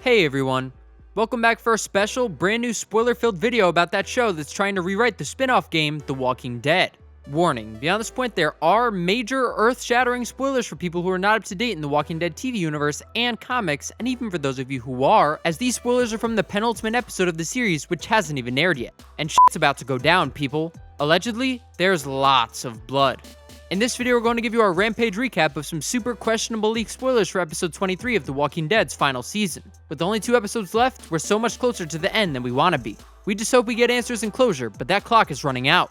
Hey everyone, welcome back for a special, brand new spoiler-filled video about that show that's trying to rewrite the spin-off game, The Walking Dead. Warning, beyond this point there are major earth-shattering spoilers for people who are not up to date in the Walking Dead TV universe and comics, and even for those of you who are, as these spoilers are from the penultimate episode of the series, which hasn't even aired yet. And shit's about to go down, people. Allegedly, there's lots of blood. In this video, we're going to give you our Rampage recap of some super questionable leak spoilers for episode 23 of The Walking Dead's final season. With only 2 episodes left, we're so much closer to the end than we want to be. We just hope we get answers and closure, but that clock is running out.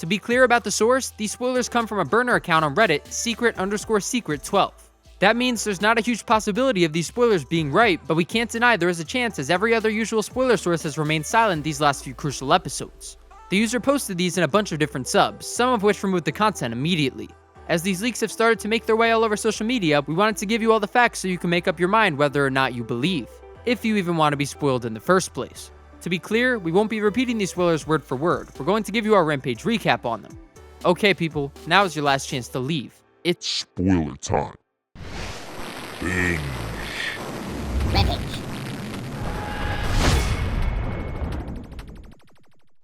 To be clear about the source, these spoilers come from a burner account on Reddit, secret_secret12. That means there's not a huge possibility of these spoilers being right, but we can't deny there is a chance as every other usual spoiler source has remained silent these last few crucial episodes. The user posted these in a bunch of different subs, some of which removed the content immediately. As these leaks have started to make their way all over social media, we wanted to give you all the facts so you can make up your mind whether or not you believe, if you even want to be spoiled in the first place. To be clear, we won't be repeating these spoilers word for word. We're going to give you our Rampage recap on them. Okay people, now is your last chance to leave. It's spoiler time. Binge. Rampage.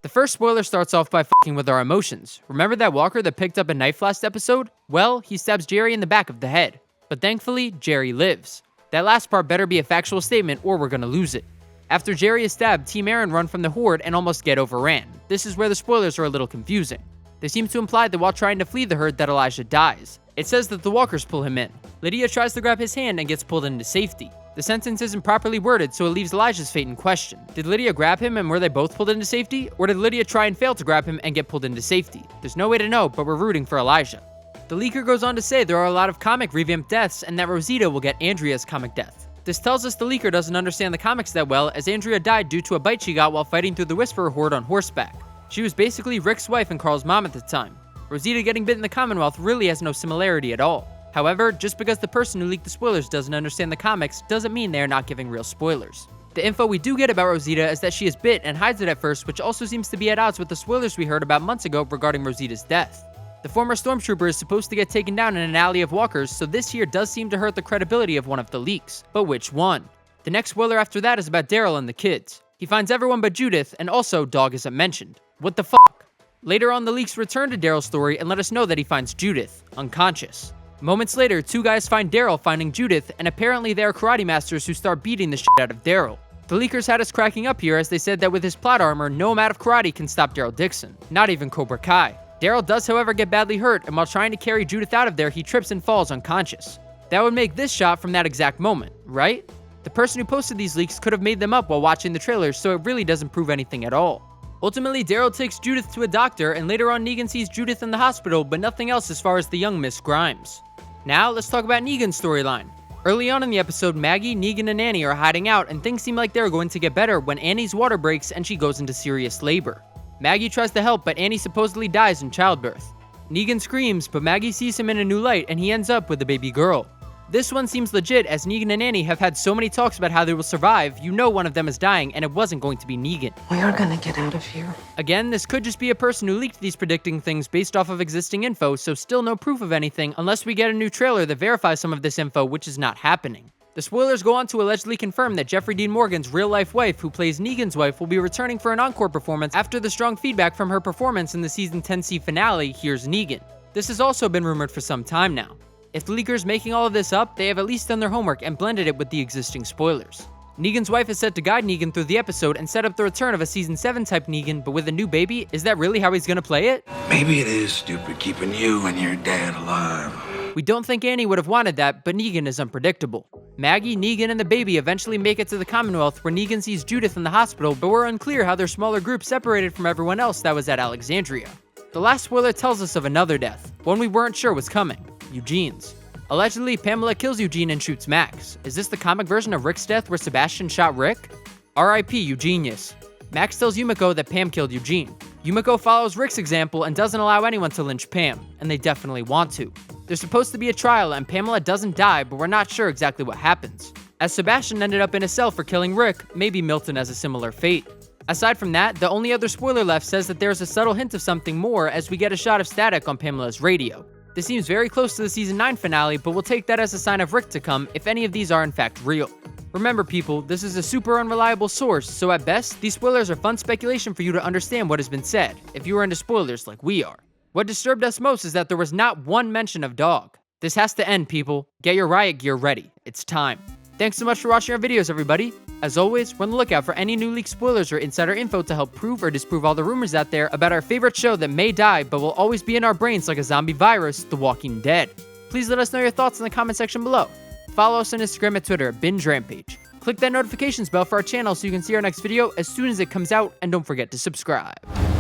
The first spoiler starts off by fucking with our emotions. Remember that walker that picked up a knife last episode? Well, he stabs Jerry in the back of the head. But thankfully, Jerry lives. That last part better be a factual statement or we're gonna lose it. After Jerry is stabbed, Team Aaron run from the horde and almost get overran. This is where the spoilers are a little confusing. They seem to imply that while trying to flee the herd that Elijah dies. It says that the walkers pull him in. Lydia tries to grab his hand and gets pulled into safety. The sentence isn't properly worded, so it leaves Elijah's fate in question. Did Lydia grab him and were they both pulled into safety? Or did Lydia try and fail to grab him and get pulled into safety? There's no way to know, but we're rooting for Elijah. The leaker goes on to say there are a lot of comic revamped deaths and that Rosita will get Andrea's comic death. This tells us the leaker doesn't understand the comics that well, as Andrea died due to a bite she got while fighting through the Whisperer horde on horseback. She was basically Rick's wife and Carl's mom at the time. Rosita getting bit in the Commonwealth really has no similarity at all. However, just because the person who leaked the spoilers doesn't understand the comics doesn't mean they are not giving real spoilers. The info we do get about Rosita is that she is bit and hides it at first, which also seems to be at odds with the spoilers we heard about months ago regarding Rosita's death. The former stormtrooper is supposed to get taken down in an alley of walkers, so this here does seem to hurt the credibility of one of the leaks. But which one? The next spoiler after that is about Daryl and the kids. He finds everyone but Judith, and also Dog isn't mentioned. What the fuck? Later on, the leaks return to Daryl's story and let us know that he finds Judith unconscious. Moments later, 2 guys find Daryl finding Judith, and apparently they are karate masters who start beating the shit out of Daryl. The leakers had us cracking up here as they said that with his plot armor, no amount of karate can stop Daryl Dixon, not even Cobra Kai. Daryl does however get badly hurt, and while trying to carry Judith out of there, he trips and falls unconscious. That would make this shot from that exact moment, right? The person who posted these leaks could have made them up while watching the trailers, so it really doesn't prove anything at all. Ultimately, Daryl takes Judith to a doctor, and later on Negan sees Judith in the hospital, but nothing else as far as the young Miss Grimes. Now, let's talk about Negan's storyline. Early on in the episode, Maggie, Negan, and Annie are hiding out, and things seem like they're going to get better when Annie's water breaks and she goes into serious labor. Maggie tries to help, but Annie supposedly dies in childbirth. Negan screams, but Maggie sees him in a new light, and he ends up with a baby girl. This one seems legit, as Negan and Annie have had so many talks about how they will survive, you know one of them is dying, and it wasn't going to be Negan. We are gonna get out of here. Again, this could just be a person who leaked these predicting things based off of existing info, so still no proof of anything unless we get a new trailer that verifies some of this info, which is not happening. The spoilers go on to allegedly confirm that Jeffrey Dean Morgan's real-life wife, who plays Negan's wife, will be returning for an encore performance after the strong feedback from her performance in the season 10C finale, Here's Negan. This has also been rumored for some time now. If the leakers making all of this up, they have at least done their homework and blended it with the existing spoilers. Negan's wife is set to guide Negan through the episode and set up the return of a season 7 type Negan, but with a new baby, is that really how he's gonna play it? Maybe it is stupid keeping you and your dad alive. We don't think Annie would have wanted that, but Negan is unpredictable. Maggie, Negan, and the baby eventually make it to the Commonwealth where Negan sees Judith in the hospital, but we're unclear how their smaller group separated from everyone else that was at Alexandria. The last spoiler tells us of another death, one we weren't sure was coming, Eugene's. Allegedly, Pamela kills Eugene and shoots Max. Is this the comic version of Rick's death where Sebastian shot Rick? R.I.P. Eugenius. Max tells Yumiko that Pam killed Eugene. Yumiko follows Rick's example and doesn't allow anyone to lynch Pam, and they definitely want to. There's supposed to be a trial and Pamela doesn't die, but we're not sure exactly what happens. As Sebastian ended up in a cell for killing Rick, maybe Milton has a similar fate. Aside from that, the only other spoiler left says that there's a subtle hint of something more as we get a shot of static on Pamela's radio. This seems very close to the season 9 finale, but we'll take that as a sign of Rick to come if any of these are in fact real. Remember people, this is a super unreliable source, so at best, these spoilers are fun speculation for you to understand what has been said, if you are into spoilers like we are. What disturbed us most is that there was not one mention of Dog. This has to end, people. Get your riot gear ready. It's time. Thanks so much for watching our videos, everybody. As always, we're on the lookout for any new leaked spoilers or insider info to help prove or disprove all the rumors out there about our favorite show that may die but will always be in our brains like a zombie virus, The Walking Dead. Please let us know your thoughts in the comment section below. Follow us on Instagram and Twitter at BingeRampage. Click that notifications bell for our channel so you can see our next video as soon as it comes out, and don't forget to subscribe.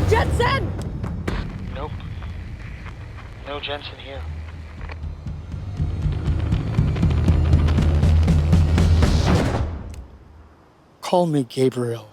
Jensen! Nope. No Jensen here. Call me Gabriel.